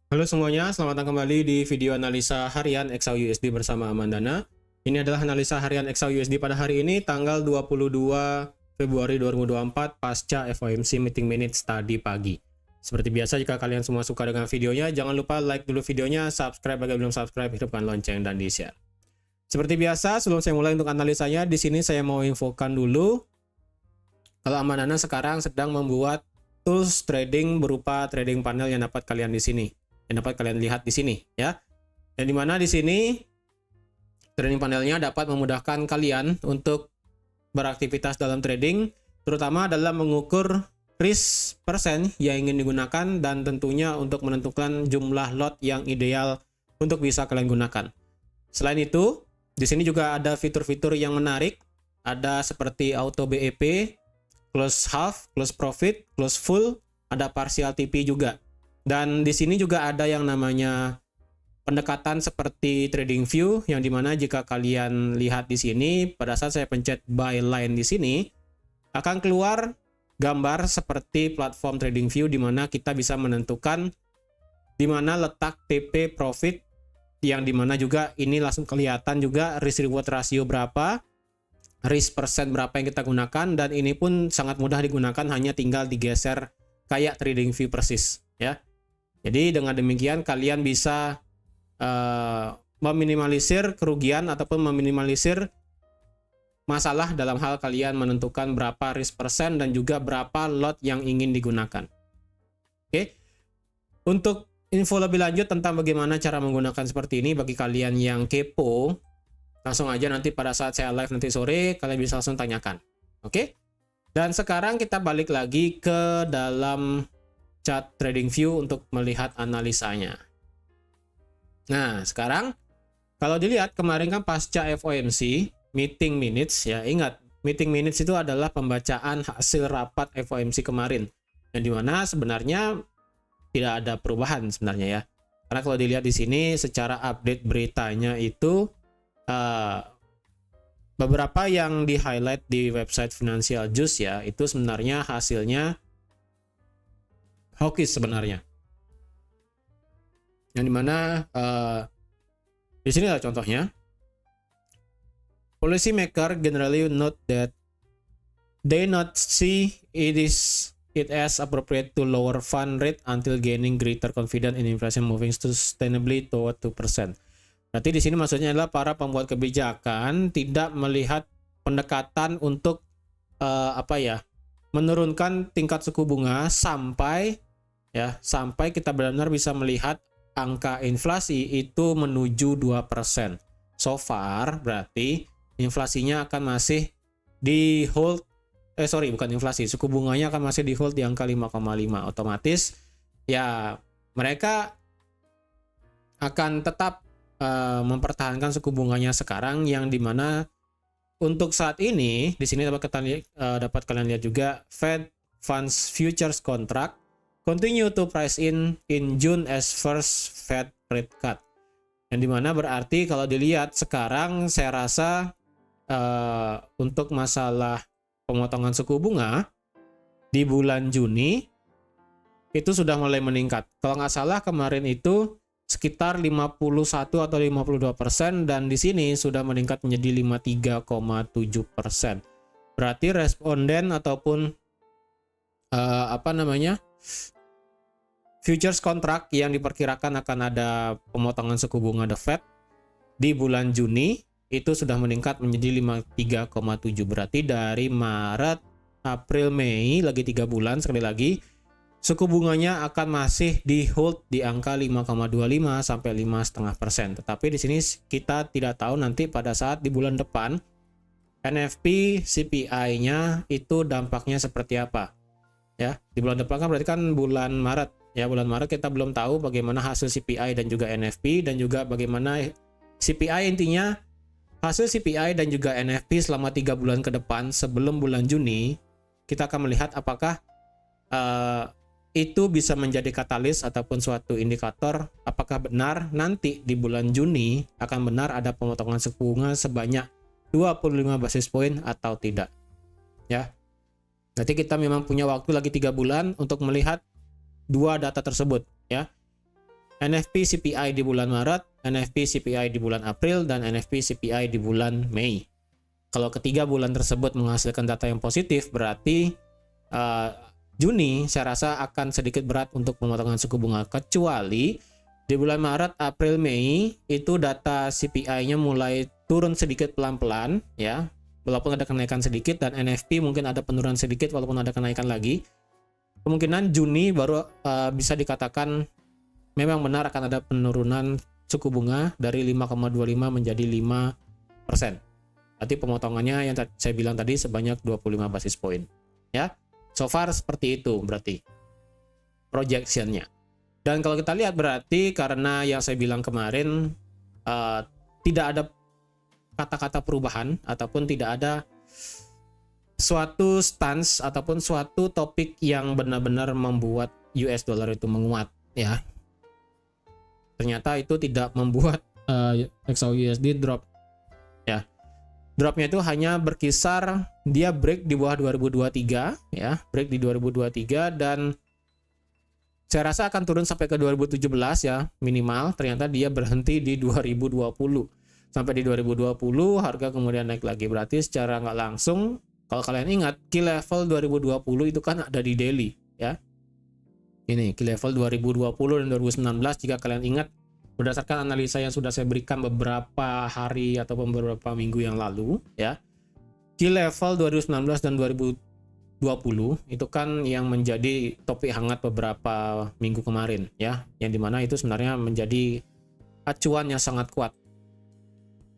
Halo semuanya, selamat datang kembali di video analisa harian XAUUSD bersama Amandana. Ini adalah analisa harian XAUUSD pada hari ini, tanggal 22 Februari 2024, pasca FOMC Meeting Minutes tadi pagi. Seperti biasa, jika kalian semua suka dengan videonya, jangan lupa like dulu videonya, subscribe bagi belum subscribe, hidupkan lonceng, dan di-share. Seperti biasa, sebelum saya mulai untuk analisanya, di sini saya mau infokan dulu, kalau Amandana sekarang sedang membuat tools trading berupa trading panel yang dapat kalian di sini. Yang dapat kalian lihat di sini ya. Dan di mana di sini trading panelnya dapat memudahkan kalian untuk beraktivitas dalam trading, terutama dalam mengukur risk persen yang ingin digunakan dan tentunya untuk menentukan jumlah lot yang ideal untuk bisa kalian gunakan. Selain itu, di sini juga ada fitur-fitur yang menarik, ada seperti auto BEP, close half, close profit, close full, ada partial TP juga. Dan di sini juga ada yang namanya pendekatan seperti trading view, yang dimana jika kalian lihat di sini, pada saat saya pencet buy line di sini, akan keluar gambar seperti platform trading view, di mana kita bisa menentukan di mana letak TP profit, yang dimana juga ini langsung kelihatan juga risk reward ratio berapa, risk persen berapa yang kita gunakan, dan ini pun sangat mudah digunakan, hanya tinggal digeser kayak trading view persis ya. Jadi dengan demikian kalian bisa meminimalisir kerugian ataupun meminimalisir masalah dalam hal kalian menentukan berapa risk persen dan juga berapa lot yang ingin digunakan. Oke. Untuk info lebih lanjut tentang bagaimana cara menggunakan seperti ini, bagi kalian yang kepo, langsung aja nanti pada saat saya live nanti sore kalian bisa langsung tanyakan. Oke. Dan sekarang kita balik lagi ke dalam chart trading view untuk melihat analisanya. Nah, sekarang kalau dilihat kemarin kan pasca FOMC meeting minutes ya, ingat meeting minutes itu adalah pembacaan hasil rapat FOMC kemarin, yang dimana sebenarnya tidak ada perubahan sebenarnya ya. Karena kalau dilihat di sini secara update beritanya itu beberapa yang di highlight di website Financial Juice ya, itu sebenarnya hasilnya hawkish sebenarnya. Yang dimana di sini adalah contohnya. Policy maker generally note that they not see it as appropriate to lower fund rate until gaining greater confidence in inflation moving sustainably toward 2%. Berarti di sini maksudnya adalah para pembuat kebijakan tidak melihat pendekatan untuk menurunkan tingkat suku bunga sampai kita benar-benar bisa melihat angka inflasi itu menuju 2%. So far berarti inflasinya akan masih di hold, bukan inflasi, suku bunganya akan masih di hold di angka 5,5. Otomatis ya mereka akan tetap mempertahankan suku bunganya sekarang, yang dimana untuk saat ini di sini dapat kalian lihat juga Fed Funds Futures Contract continue to price in June as first Fed rate cut. Yang dimana berarti kalau dilihat sekarang saya rasa untuk masalah pemotongan suku bunga di bulan Juni itu sudah mulai meningkat. Kalau nggak salah kemarin itu sekitar 51 atau 52%, dan di sini sudah meningkat menjadi 53,7%. Berarti responden ataupun futures contract yang diperkirakan akan ada pemotongan suku bunga The Fed di bulan Juni itu sudah meningkat menjadi 53,7. Berarti dari Maret, April, Mei, lagi 3 bulan sekali lagi suku bunganya akan masih di hold di angka 5,25 sampai 5,5%. Tetapi di sini kita tidak tahu nanti pada saat di bulan depan NFP CPI-nya itu dampaknya seperti apa. Ya, di bulan depan kan berarti kan bulan Maret. Ya, bulan Maret kita belum tahu bagaimana hasil CPI dan juga NFP, dan juga bagaimana CPI, intinya hasil CPI dan juga NFP selama 3 bulan ke depan sebelum bulan Juni, kita akan melihat apakah itu bisa menjadi katalis ataupun suatu indikator apakah benar nanti di bulan Juni akan benar ada pemotongan suku bunga sebanyak 25 basis point atau tidak. Ya. Berarti kita memang punya waktu lagi 3 bulan untuk melihat dua data tersebut ya. NFP CPI di bulan Maret, NFP CPI di bulan April, dan NFP CPI di bulan Mei. Kalau ketiga bulan tersebut menghasilkan data yang positif, berarti Juni saya rasa akan sedikit berat untuk pemotongan suku bunga, kecuali di bulan Maret, April, Mei itu data CPI-nya mulai turun sedikit pelan-pelan ya. Walaupun ada kenaikan sedikit, dan NFP mungkin ada penurunan sedikit walaupun ada kenaikan lagi. Kemungkinan Juni baru bisa dikatakan memang benar akan ada penurunan suku bunga dari 5,25 menjadi 5%. Berarti pemotongannya yang saya bilang tadi sebanyak 25 basis point. Ya, so far seperti itu berarti projection-nya. Dan kalau kita lihat berarti karena yang saya bilang kemarin tidak ada kata-kata perubahan ataupun tidak ada suatu stance ataupun suatu topik yang benar-benar membuat US dollar itu menguat ya. Ternyata itu tidak membuat XAUUSD drop ya. Dropnya itu hanya berkisar, dia break di bawah 2023 ya, break di 2023, dan saya rasa akan turun sampai ke 2017 ya minimal. Ternyata dia berhenti di 2020. Sampai di 2020 harga kemudian naik lagi. Berarti secara nggak langsung, kalau kalian ingat key level 2020 itu kan ada di daily ya. Ini key level 2020 dan 2019 jika kalian ingat berdasarkan analisa yang sudah saya berikan beberapa hari atau beberapa minggu yang lalu ya. Key level 2019 dan 2020 itu kan yang menjadi topik hangat beberapa minggu kemarin ya, yang dimana itu sebenarnya menjadi acuan yang sangat kuat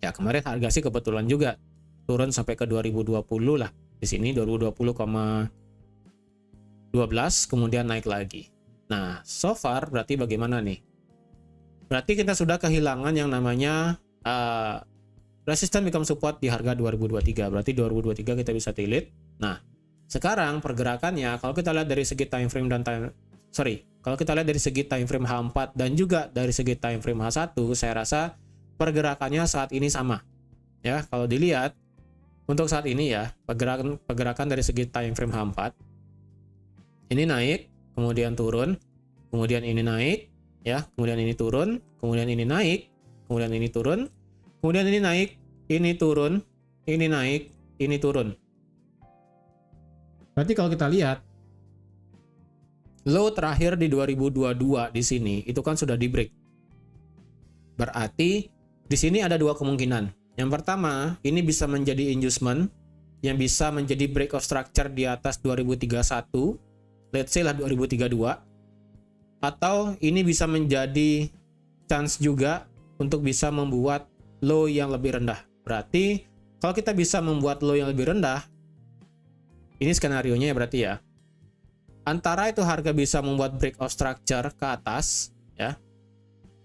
ya. Kemarin harga sih kebetulan juga turun sampai ke 2020 lah, di sini 2020,12 kemudian naik lagi. Nah so far berarti bagaimana nih? Berarti kita sudah kehilangan yang namanya resistance become support di harga 2023. Berarti 2023 kita bisa delete. Nah sekarang pergerakannya kalau kita lihat dari segi time frame dan kalau kita lihat dari segi time frame H4 dan juga dari segi time frame H1, saya rasa pergerakannya saat ini sama. Ya, kalau dilihat untuk saat ini ya, pergerakan dari segi time frame H4 ini naik, kemudian turun, kemudian ini naik, ya, kemudian ini turun, kemudian ini naik, kemudian ini turun, kemudian ini naik, ini turun, ini naik, ini turun. Berarti kalau kita lihat low terakhir di 2022 di sini itu kan sudah di break. Berarti di sini ada dua kemungkinan. Yang pertama, ini bisa menjadi inducement yang bisa menjadi break of structure di atas 2031, let's say lah 2032, atau ini bisa menjadi chance juga untuk bisa membuat low yang lebih rendah. Berarti kalau kita bisa membuat low yang lebih rendah, ini skenarionya ya berarti ya, antara itu harga bisa membuat break of structure ke atas ya.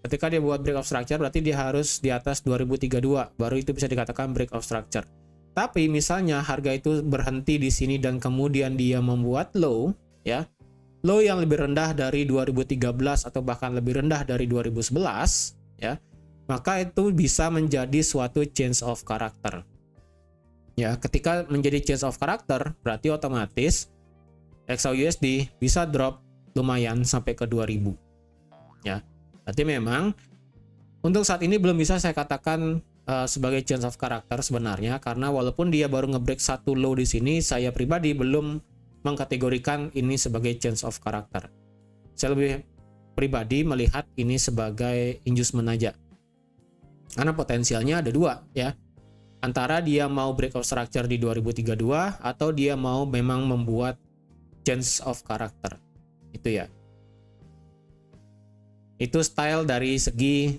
Ketika dia buat break of structure berarti dia harus di atas 2032, baru itu bisa dikatakan break of structure. Tapi misalnya harga itu berhenti di sini dan kemudian dia membuat low ya, low yang lebih rendah dari 2013 atau bahkan lebih rendah dari 2011 ya, maka itu bisa menjadi suatu change of character. Ya, ketika menjadi change of character berarti otomatis XAUUSD bisa drop lumayan sampai ke 2000. Ya. Berarti memang untuk saat ini belum bisa saya katakan sebagai change of character sebenarnya, karena walaupun dia baru ngebreak satu low di sini, saya pribadi belum mengkategorikan ini sebagai change of character. Saya lebih pribadi melihat ini sebagai inducement aja. Karena potensialnya ada dua ya. Antara dia mau break of structure di 2032 atau dia mau memang membuat change of character. Itu ya. Itu style dari segi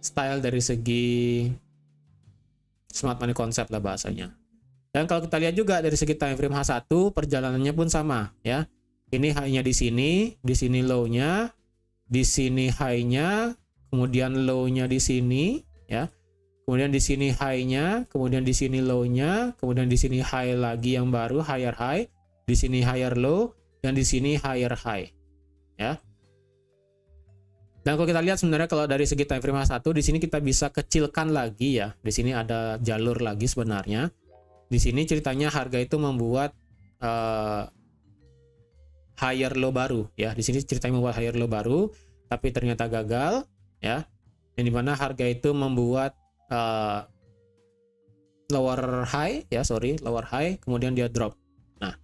style dari segi smart money concept lah bahasanya. Dan kalau kita lihat juga dari segi time frame H1, perjalanannya pun sama ya. Ini high-nya di sini low-nya, di sini high-nya, kemudian low-nya di sini ya. Kemudian di sini high-nya, kemudian di sini low-nya, kemudian di sini high lagi yang baru, higher high, di sini higher low, dan di sini higher high ya. Dan kalau kita lihat sebenarnya kalau dari segi time frame H1 di sini kita bisa kecilkan lagi ya. Di sini ada jalur lagi sebenarnya. Di sini ceritanya harga itu membuat higher low baru ya. Di sini ceritanya membuat higher low baru tapi ternyata gagal, ya. Yang dimana harga itu membuat lower high, kemudian dia drop. Nah,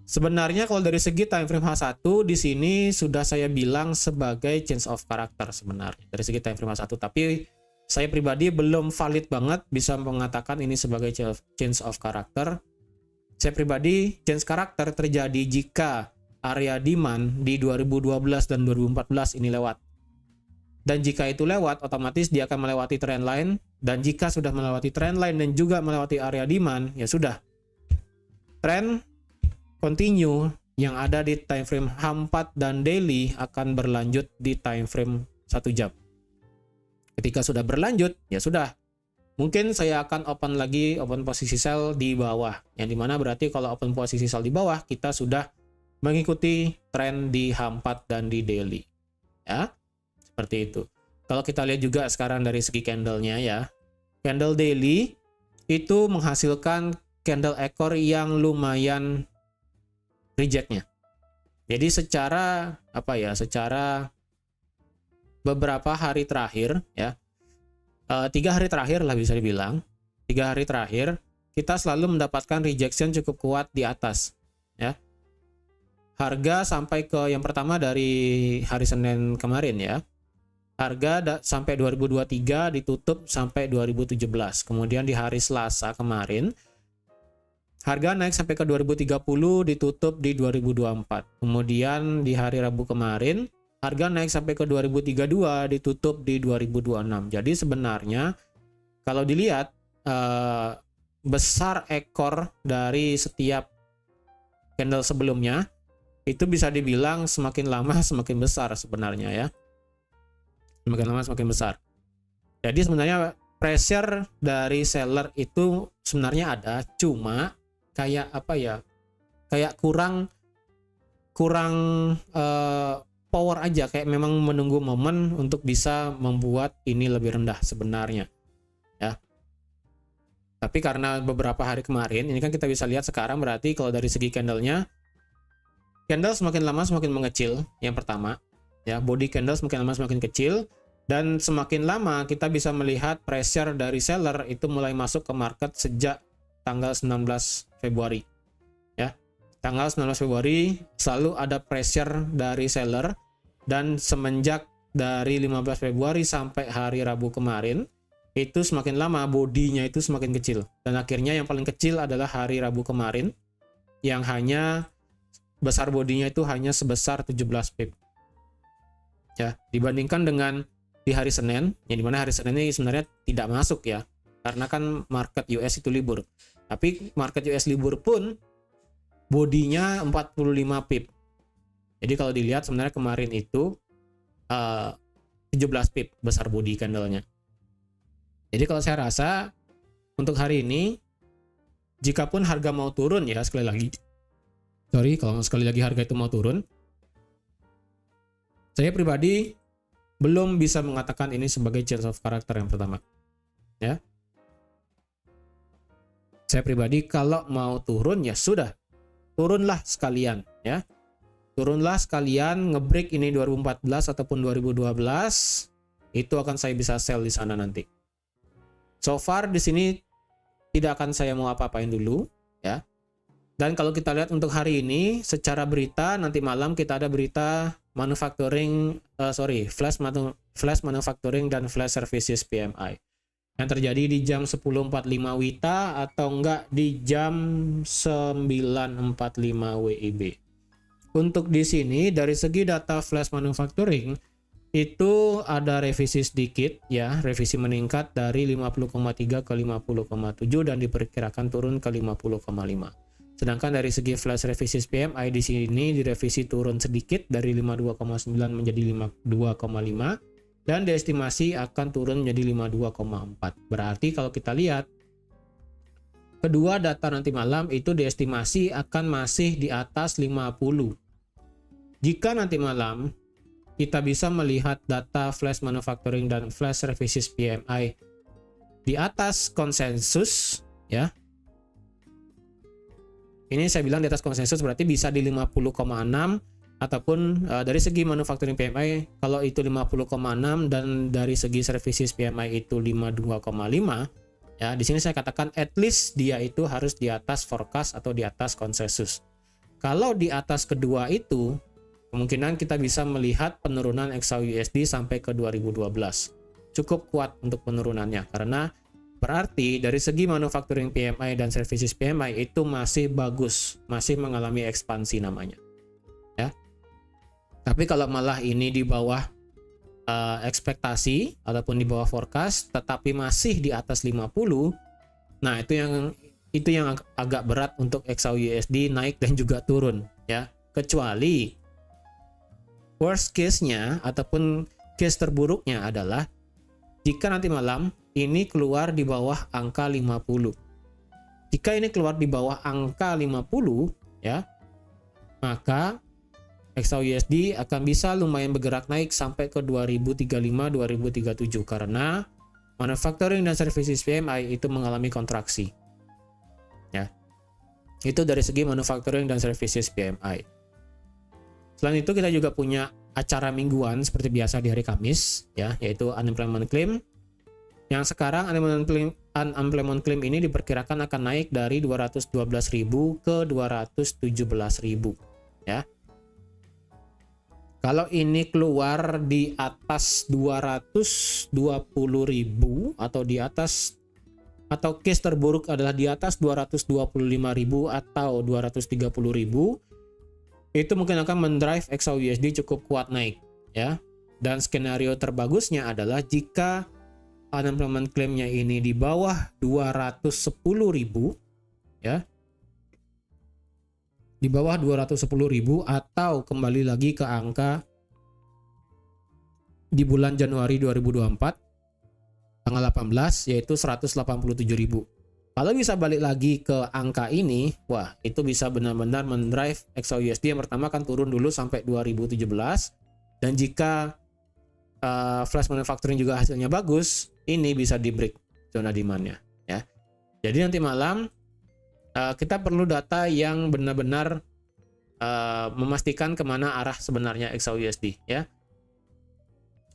sebenarnya kalau dari segi time frame H1 di sini sudah saya bilang sebagai change of character sebenarnya dari segi time frame H1, tapi saya pribadi belum valid banget bisa mengatakan ini sebagai change of character. Saya pribadi change karakter terjadi jika area demand di 2012 dan 2014 ini lewat. Dan jika itu lewat, otomatis dia akan melewati trend line. Dan jika sudah melewati trend line dan juga melewati area demand, ya sudah. Trend continue yang ada di time frame H4 dan daily akan berlanjut di time frame 1 jam. Ketika sudah berlanjut, ya sudah. Mungkin saya akan open posisi sell di bawah. Yang dimana berarti kalau open posisi sell di bawah, kita sudah mengikuti tren di H4 dan di daily. Ya. Seperti itu. Kalau kita lihat juga sekarang dari segi candle-nya ya. Candle daily itu menghasilkan candle ekor yang lumayan reject-nya. Jadi secara beberapa hari terakhir ya. 3 hari terakhir lah bisa dibilang. 3 hari terakhir kita selalu mendapatkan rejection cukup kuat di atas ya. Harga sampai ke yang pertama dari hari Senin kemarin ya. Harga sampai 2023 ditutup sampai 2017. Kemudian di hari Selasa kemarin harga naik sampai ke 2030 ditutup di 2024. Kemudian di hari Rabu kemarin harga naik sampai ke 2032 ditutup di 2026. Jadi sebenarnya kalau dilihat besar ekor dari setiap candle sebelumnya itu bisa dibilang semakin lama semakin besar sebenarnya ya. Semakin lama semakin besar. Jadi sebenarnya pressure dari seller itu sebenarnya ada, cuma kayak kayak kurang power aja, kayak memang menunggu momen untuk bisa membuat ini lebih rendah sebenarnya ya. Tapi karena beberapa hari kemarin ini kan kita bisa lihat sekarang, berarti kalau dari segi candle-nya, candle semakin lama semakin mengecil yang pertama ya, body candle semakin lama semakin kecil, dan semakin lama kita bisa melihat pressure dari seller itu mulai masuk ke market sejak tanggal 19 Februari ya. Tanggal 19 Februari selalu ada pressure dari seller, dan semenjak dari 15 Februari sampai hari Rabu kemarin itu semakin lama bodinya itu semakin kecil, dan akhirnya yang paling kecil adalah hari Rabu kemarin yang hanya besar bodinya itu hanya sebesar 17 pip ya, dibandingkan dengan di hari Senin, yang dimana hari Senin ini sebenarnya tidak masuk ya, karena kan market US itu libur. Tapi market US libur pun bodinya 45 pip. Jadi kalau dilihat sebenarnya kemarin itu 17 pip besar body candle-nya. Jadi kalau saya rasa untuk hari ini, jikapun harga mau turun ya, kalau sekali lagi harga itu mau turun, saya pribadi belum bisa mengatakan ini sebagai change of character yang pertama ya. Saya pribadi kalau mau turun ya sudah, turunlah sekalian ya, turunlah sekalian, ngebreak ini 2014 ataupun 2012, itu akan saya bisa sell di sana nanti. So far di sini tidak akan saya mau apa-apain dulu ya. Dan kalau kita lihat untuk hari ini secara berita, nanti malam kita ada berita flash manufacturing dan flash services PMI yang terjadi di jam 10.45 WITA atau enggak di jam 9.45 WIB. Untuk di sini dari segi data flash manufacturing itu ada revisi sedikit ya, revisi meningkat dari 50,3 ke 50,7 dan diperkirakan turun ke 50,5. Sedangkan dari segi flash revisi PMI di sini direvisi turun sedikit dari 52,9 menjadi 52,5 dan diestimasi akan turun menjadi 52,4. Berarti kalau kita lihat kedua data nanti malam itu diestimasi akan masih di atas 50. Jika nanti malam kita bisa melihat data flash manufacturing dan flash revisi PMI di atas konsensus ya. Ini saya bilang di atas konsensus berarti bisa di 50,6 ataupun dari segi manufacturing PMI kalau itu 50,6 dan dari segi services PMI itu 52,5, ya di sini saya katakan at least dia itu harus di atas forecast atau di atas konsensus. Kalau di atas kedua itu, kemungkinan kita bisa melihat penurunan XAUUSD sampai ke 2012. Cukup kuat untuk penurunannya karena berarti dari segi manufacturing PMI dan services PMI itu masih bagus, masih mengalami ekspansi namanya. Ya. Tapi kalau malah ini di bawah ekspektasi ataupun di bawah forecast tetapi masih di atas 50, nah itu yang agak berat untuk XAUUSD naik dan juga turun, ya. Kecuali worst case-nya ataupun case terburuknya adalah jika nanti malam ini keluar di bawah angka 50. Jika ini keluar di bawah angka 50, ya, maka XAUUSD akan bisa lumayan bergerak naik sampai ke 2035-2037 karena manufacturing dan services PMI itu mengalami kontraksi. Ya. Itu dari segi manufacturing dan services PMI. Selain itu kita juga punya acara mingguan seperti biasa di hari Kamis, ya, yaitu unemployment claim. Yang sekarang unemployment claim ini diperkirakan akan naik dari 212.000 ke 217.000, ya. Kalau ini keluar di atas 220.000 atau di atas, atau case terburuk adalah di atas 225.000 atau 230.000, itu mungkin akan mendrive XAUUSD cukup kuat naik, ya. Dan skenario terbagusnya adalah jika unemployment claim-nya ini di bawah 210.000, ya. Di bawah 210.000 atau kembali lagi ke angka di bulan Januari 2024 tanggal 18 yaitu 187.000. Kalau bisa balik lagi ke angka ini, wah itu bisa benar-benar mendrive XAUUSD. Yang pertama kan turun dulu sampai 2017, dan jika flash manufacturing juga hasilnya bagus, ini bisa di break zona demand-nya, ya. Jadi nanti malam kita perlu data yang benar-benar memastikan kemana arah sebenarnya XAUUSD, ya.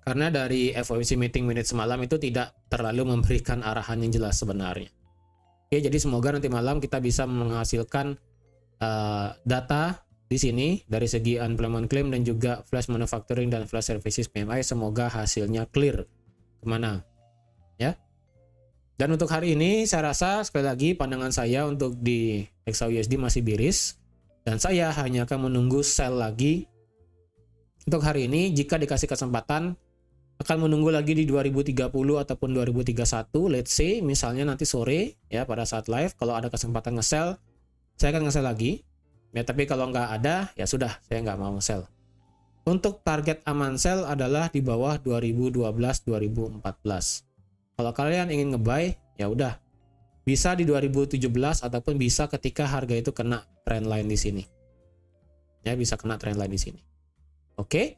Karena dari FOMC meeting minute semalam itu tidak terlalu memberikan arahan yang jelas sebenarnya. Oke, jadi semoga nanti malam kita bisa menghasilkan data di sini dari segi unemployment claim dan juga flash manufacturing dan flash services PMI. Semoga hasilnya clear kemana, ya. Dan untuk hari ini saya rasa sekali lagi pandangan saya untuk di XAUUSD masih bearish, dan saya hanya akan menunggu sell lagi untuk hari ini. Jika dikasih kesempatan akan menunggu lagi di 2030 ataupun 2031, let's say misalnya nanti sore, ya, pada saat live kalau ada kesempatan nge-sell saya akan nge-sell lagi, ya. Tapi kalau nggak ada, ya sudah, saya nggak mau nge-sell. Untuk target aman sell adalah di bawah 2012-2014. Kalau kalian ingin nge-buy, ya udah, bisa di 2017 ataupun bisa ketika harga itu kena trendline di sini. Ya, bisa kena trendline di sini. Oke.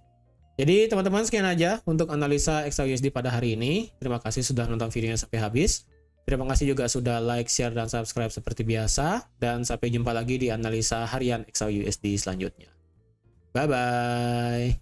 Jadi teman-teman sekian aja untuk analisa XAUUSD pada hari ini. Terima kasih sudah nonton videonya sampai habis. Terima kasih juga sudah like, share, dan subscribe seperti biasa. Dan sampai jumpa lagi di analisa harian XAUUSD selanjutnya. Bye-bye.